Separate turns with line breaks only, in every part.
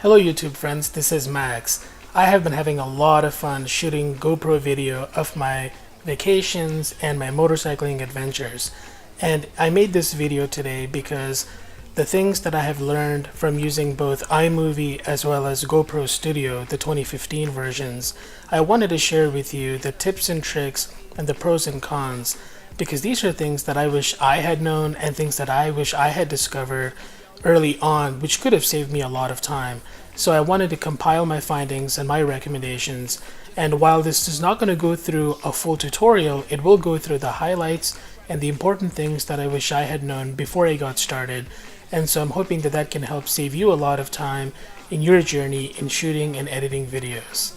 Hello YouTube friends, this is Max. I have been having a lot of fun shooting GoPro video of my vacations and my motorcycling adventures. And I made this video today because the things that I have learned from using both iMovie as well as GoPro Studio, the 2015 versions, I wanted to share with you the tips and tricks and the pros and cons, because these are things that I wish I had known and things that I wish I had discovered early on, which could have saved me a lot of time. So I wanted to compile my findings and my recommendations, and while this is not going to go through a full tutorial, it will go through the highlights and the important things that I wish I had known before I got started. And so I'm hoping that that can help save you a lot of time in your journey in shooting and editing videos.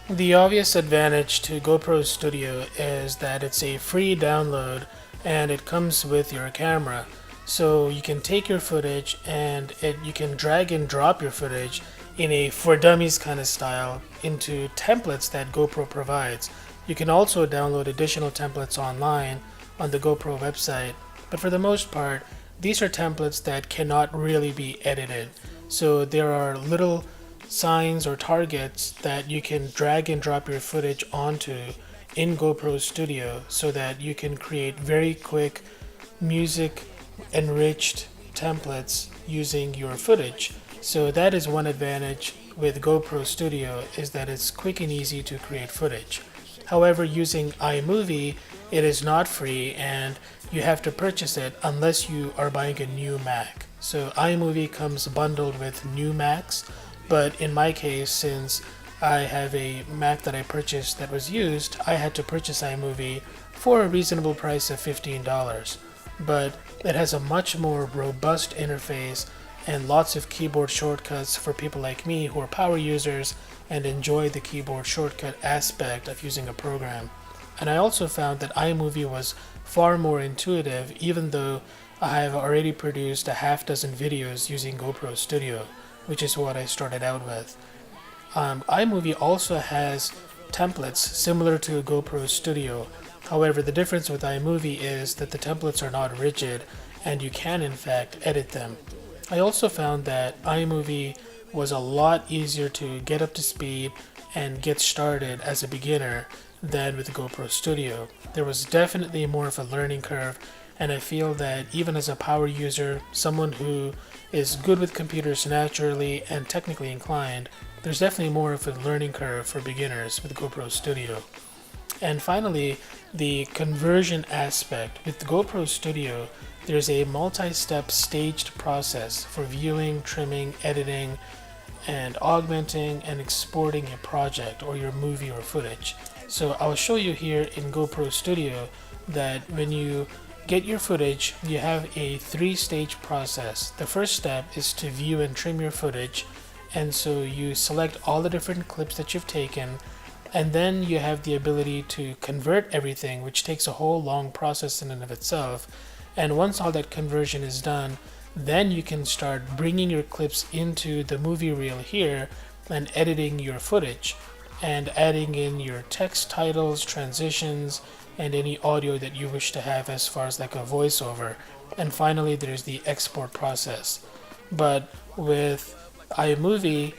The obvious advantage to GoPro Studio is that it's a free download and it comes with your camera. So you can take your footage and you can drag and drop your footage in a for dummies kind of style into templates that GoPro provides. You can also download additional templates online on the GoPro website, but for the most part, these are templates that cannot really be edited. So there are little signs or targets that you can drag and drop your footage onto in GoPro Studio so that you can create very quick music enriched templates using your footage. So that is one advantage with GoPro Studio, is that it's quick and easy to create footage. However, using iMovie, it is not free and you have to purchase it unless you are buying a new Mac. So iMovie comes bundled with new Macs, but in my case, since I have a Mac that I purchased that was used, I had to purchase iMovie for a reasonable price of $15. But it has a much more robust interface and lots of keyboard shortcuts for people like me who are power users and enjoy the keyboard shortcut aspect of using a program. And I also found that iMovie was far more intuitive, even though I have already produced a half dozen videos using GoPro Studio, which is what I started out with. iMovie also has templates similar to GoPro Studio. However, the difference with iMovie is that the templates are not rigid and you can in fact edit them. I also found that iMovie was a lot easier to get up to speed and get started as a beginner than with GoPro Studio. There was definitely more of a learning curve, and I feel that even as a power user, someone who is good with computers naturally and technically inclined, there's definitely more of a learning curve for beginners with GoPro Studio. And finally, the conversion aspect. With the GoPro Studio, there's a multi-step staged process for viewing, trimming, editing, and augmenting and exporting a project or your movie or footage. So I'll show you here in GoPro Studio that when you get your footage, you have a three-stage process. The first step is to view and trim your footage, and so you select all the different clips that you've taken, and then you have the ability to convert everything, which takes a whole long process in and of itself. And once all that conversion is done, then you can start bringing your clips into the movie reel here and editing your footage and adding in your text titles, transitions, and any audio that you wish to have as far as like a voiceover. And finally, there's the export process. But with iMovie,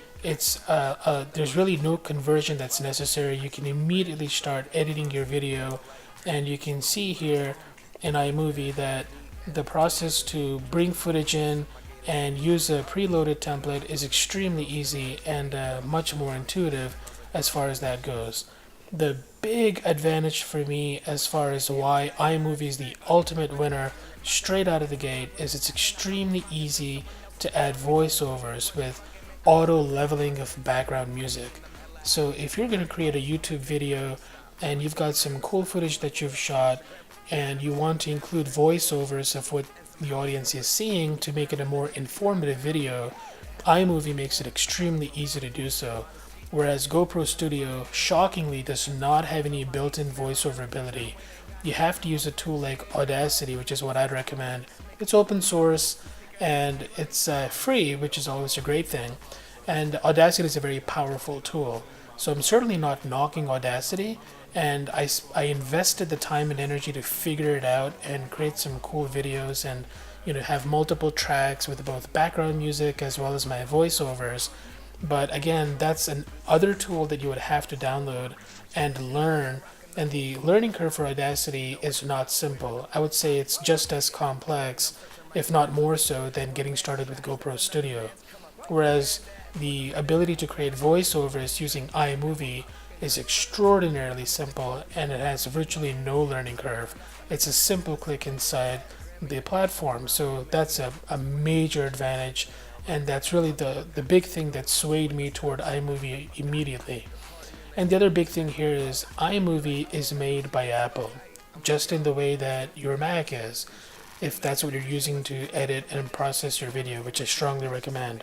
there's really no conversion that's necessary. You can immediately start editing your video, and you can see here in iMovie that the process to bring footage in and use a preloaded template is extremely easy and much more intuitive as far as that goes. The big advantage for me as far as why iMovie is the ultimate winner straight out of the gate is it's extremely easy to add voiceovers with auto leveling of background music. So if you're going to create a YouTube video and you've got some cool footage that you've shot and you want to include voiceovers of what the audience is seeing to make it a more informative video, iMovie makes it extremely easy to do so. Whereas GoPro Studio shockingly does not have any built-in voiceover ability. You have to use a tool like Audacity, which is what I'd recommend. It's open source and it's free, which is always a great thing. And Audacity is a very powerful tool. So I'm certainly not knocking Audacity, and I invested the time and energy to figure it out and create some cool videos and have multiple tracks with both background music as well as my voiceovers. But again, that's an other tool that you would have to download and learn. And the learning curve for Audacity is not simple. I would say it's just as complex, if not more so, than getting started with GoPro Studio. Whereas the ability to create voiceovers using iMovie is extraordinarily simple, and it has virtually no learning curve. It's a simple click inside the platform, so that's a major advantage, and that's really the big thing that swayed me toward iMovie immediately. And the other big thing here is iMovie is made by Apple, just in the way that your Mac is, if that's what you're using to edit and process your video, which I strongly recommend.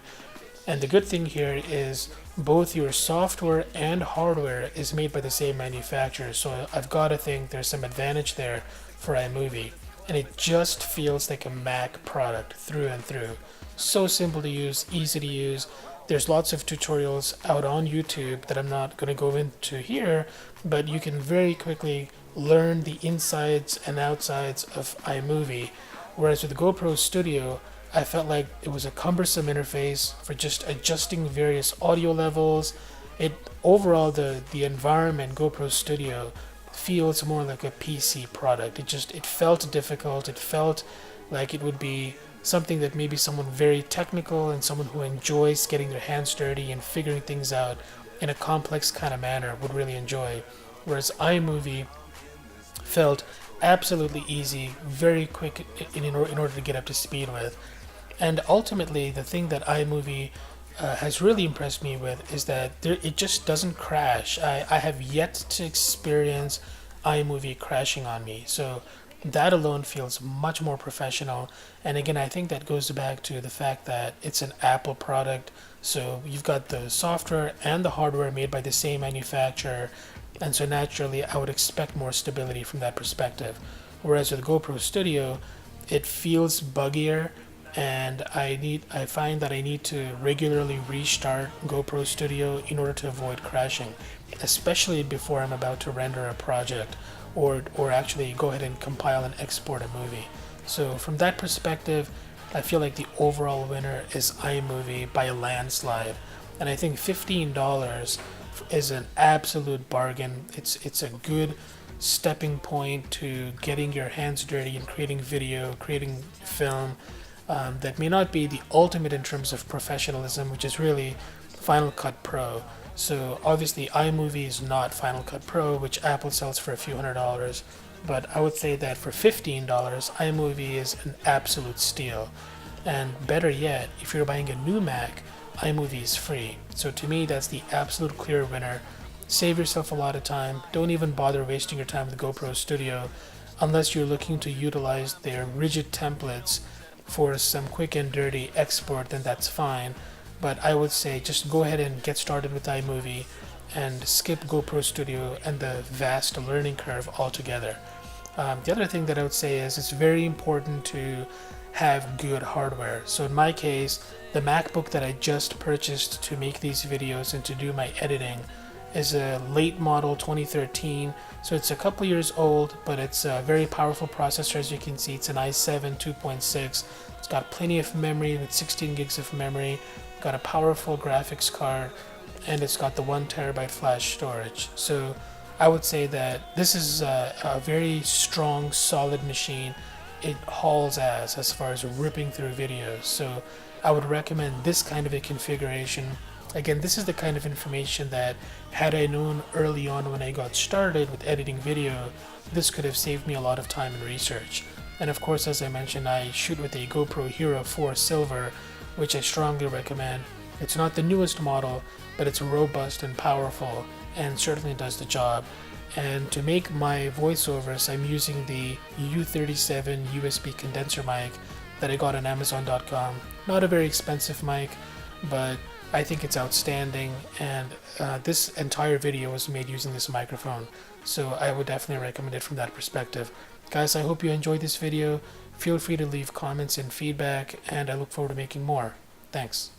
And the good thing here is both your software and hardware is made by the same manufacturer, so I've got to think there's some advantage there for iMovie. And it just feels like a Mac product through and through. So simple to use, easy to use. There's lots of tutorials out on YouTube that I'm not going to go into here, but you can very quickly learn the insides and outsides of iMovie. Whereas with GoPro Studio, I felt like it was a cumbersome interface for just adjusting various audio levels. Overall, the environment GoPro Studio feels more like a PC product. It felt difficult. It felt like it would be something that maybe someone very technical and someone who enjoys getting their hands dirty and figuring things out in a complex kind of manner would really enjoy. Whereas iMovie felt absolutely easy, very quick in order to get up to speed with. And ultimately, the thing that iMovie has really impressed me with is that it just doesn't crash. I have yet to experience iMovie crashing on me. So that alone feels much more professional. And again, I think that goes back to the fact that it's an Apple product. So you've got the software and the hardware made by the same manufacturer. And so naturally, I would expect more stability from that perspective. Whereas with GoPro Studio, it feels buggier, and I find that I need to regularly restart GoPro Studio in order to avoid crashing, especially before I'm about to render a project or actually go ahead and compile and export a movie. So from that perspective, I feel like the overall winner is iMovie by a landslide, and I think $15 is an absolute bargain. It's a good stepping point to getting your hands dirty and creating video, creating film. That may not be the ultimate in terms of professionalism, which is really Final Cut Pro. So obviously iMovie is not Final Cut Pro, which Apple sells for a few $100s, but I would say that for $15, iMovie is an absolute steal. And better yet, if you're buying a new Mac, iMovie is free. So to me, that's the absolute clear winner. Save yourself a lot of time. Don't even bother wasting your time with GoPro Studio unless you're looking to utilize their rigid templates for some quick and dirty export, then that's fine. But I would say just go ahead and get started with iMovie and skip GoPro Studio and the vast learning curve altogether. The other thing that I would say is it's very important to have good hardware. So in my case, the MacBook that I just purchased to make these videos and to do my editing is a late model 2013, so it's a couple years old, but it's a very powerful processor. As you can see, it's an i7 2.6. It's got plenty of memory with 16 gigs of memory, got a powerful graphics card, and it's got the 1 TB flash storage. So I would say that this is a very strong, solid machine. It hauls ass as far as ripping through videos, so I would recommend this kind of a configuration. Again, this is the kind of information that, had I known early on when I got started with editing video, this could have saved me a lot of time and research. And of course, as I mentioned, I shoot with a GoPro Hero 4 Silver, which I strongly recommend. It's not the newest model, but it's robust and powerful, and certainly does the job. And to make my voiceovers, I'm using the U37 USB condenser mic that I got on Amazon.com. Not a very expensive mic, but I think it's outstanding, and this entire video was made using this microphone, so I would definitely recommend it from that perspective. Guys, I hope you enjoyed this video. Feel free to leave comments and feedback, and I look forward to making more. Thanks.